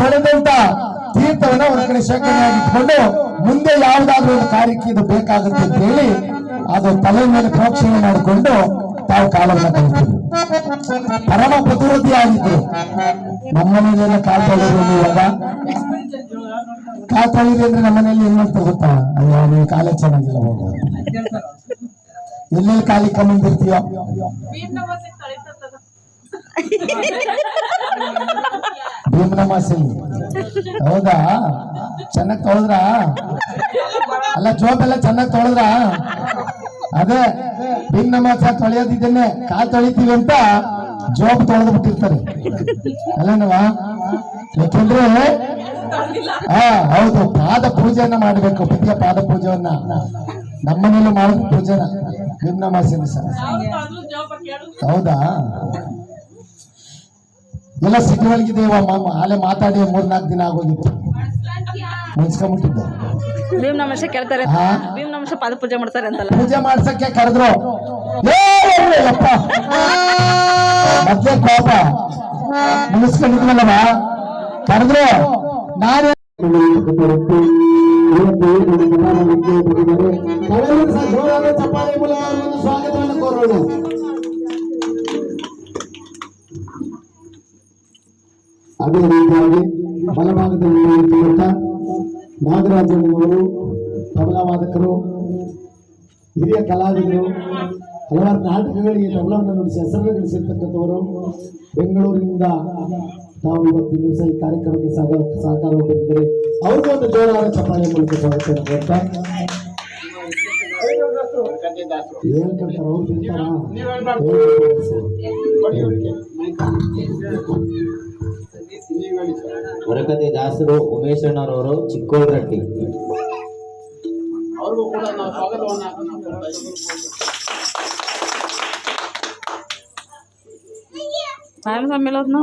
ತೊಳೆದಂತ ತೀರ್ಥವನ್ನ ಹೊರಗಡೆ ಶೇಖರಣೆಯಾಗಿ ಇಟ್ಕೊಂಡು ಮುಂದೆ ಯಾವುದಾದ್ರೂ ಒಂದು ಕಾರ್ಯಕ್ಕೆ ಇದು ಬೇಕಾಗುತ್ತೆ ಅಂತ ಹೇಳಿ ಅದು ತಲೆ ಮೇಲೆ ಪ್ರೋಕ್ಷಣೆ ಮಾಡಿಕೊಂಡು ತಾವು ಕಾಲವನ್ನ ಕಲಿತಿದ್ರು. ಪರಮ ಪ್ರತಿರೋಧಿ ಆಗಿದ್ರು. ನಮ್ಮನೇಲೆಲ್ಲ ಕಾಲ್ ತೊಳೆದ್ರು ಇವಾಗ ಕಾಲ್ ತೊಳಿರಿ ಅಂದ್ರೆ ನಮ್ಮನೇಲಿ ಏನ್ ಮಾಡ್ತಾರೆ ಗೊತ್ತಾ? ಅಯ್ಯೋ ನೀವು ಕಾಲೇ ಚೆನ್ನಾಗಿಲ್ಲ ಹೋಗೋ, ಎಲ್ಲೆಲ್ಲಿ ಕಾಲಿಗೆ ಕಮ್ಮಿರ್ತೀಯೋ. ಭೀಮನಮಾಸಲ್ಲಿ ಹೌದಾ? ಚೆನ್ನಾಗಿ ತೊಳೆದ್ರ? ಅಲ್ಲ ಜೋಬೆಲ್ಲ ಚೆನ್ನಾಗಿ ತೊಳೆದ್ರ? ಅದೇ ಭೀಮನಮಾಸ ತೊಳೆಯೋದಿದ್ದೇನೆ, ಕಾಲ್ ತೊಳಿತೀವಿ ಅಂತ ಜೋಬ್ ತೊಳೆದು ಬಿಟ್ಟಿರ್ತಾರೆ ಅಲ್ಲನವಾ? ಯಾಕೆಂದ್ರೆ ಹೌದು, ಪಾದ ಪೂಜೆಯನ್ನ ಮಾಡ್ಬೇಕು. ವಿದ್ಯಾ ಪಾದ ಪೂಜೆಯನ್ನ ನಮ್ಮನೇಲಿ ಮಾಡೋದು ಪೂಜೆನ ಭೀಮನಮಾಸಲ್ಲಿ ಸಹ. ಹೌದಾ? ಎಲ್ಲ ಸಿಟಿವಲ್ಗಿದ್ದೇವ ಅಲ್ಲೇ ಮಾತಾಡಿ 3-4 ದಿನ ಆಗೋಗಿತ್ತು, ಮುನ್ಸ್ಕೊಂಡ್ಬಿಟ್ಟಿದ್ದೆ. ಭೀಮನಮಾಸ ಕೇಳ್ತಾರೆ, ಭೀಮನಮಾಸ ಪಾದ ಪೂಜೆ ಮಾಡ್ತಾರೆ ಅಂತಲ್ಲ, ಪೂಜೆ ಮಾಡ್ಸಕ್ಕೆ ಕರೆದ್ರು. ಅಪ್ಪ ಮೊದ್ಲೇ ಕೋಪ ಮುಗಿಸ್ಕೊಂಡಿದ್ವಲ್ಲವ, ಕರೆದ್ರು. ನಾನೇ ಚಪ್ಪಾಳೆ ಮೂಲಕ ಸ್ವಾಗತವನ್ನು ಕೋರೋಣ. ಅದೇ ರೀತಿಯಾಗಿ ಬಲಭಾಗದಲ್ಲಿ ನಾಗರಾಜನವರು ತಬಲಾ ವಾದಕರು, ಹಿರಿಯ ಕಲಾವಿದರು, ಹಲವಾರು ನಾಟಕಗಳಿಗೆ ತಬಲವನ್ನು ನುಡಿಸಿ ಹೆಸರು ಗಳಿಸಿರ್ತಕ್ಕಂಥವರು. ಬೆಂಗಳೂರಿನಿಂದ ತಾವು ಇವತ್ತಿನ ದಿವಸ ಈ ಕಾರ್ಯಕ್ರಮಕ್ಕೆ ಸಹಕಾರ ಕೊಟ್ಟಿದ್ದಾರೆ. ಅವ್ರಿಗೂ ಒಂದು ಜೋರಾದ ಚಪ್ಪಾಳೆ ಮೂಲಕ ಸ್ವಾಗತ ಕೊಡ್ತಾ ಹೇಳ್ಕೊಳ್ತಾರೆ. ಅವ್ರು ತಿಂತಾರ ಹೊರಕತೆ ದಾಸರು ಉಮೇಶಣ್ಣರವರು, ಚಿಕ್ಕೋಳರಟ್ಟಿ. ಅವ್ರಿಗೂ ಕೂಡ ನಾವು ಸ್ವಾಗತವನ್ನು ಸಮ್ಮೇಳನ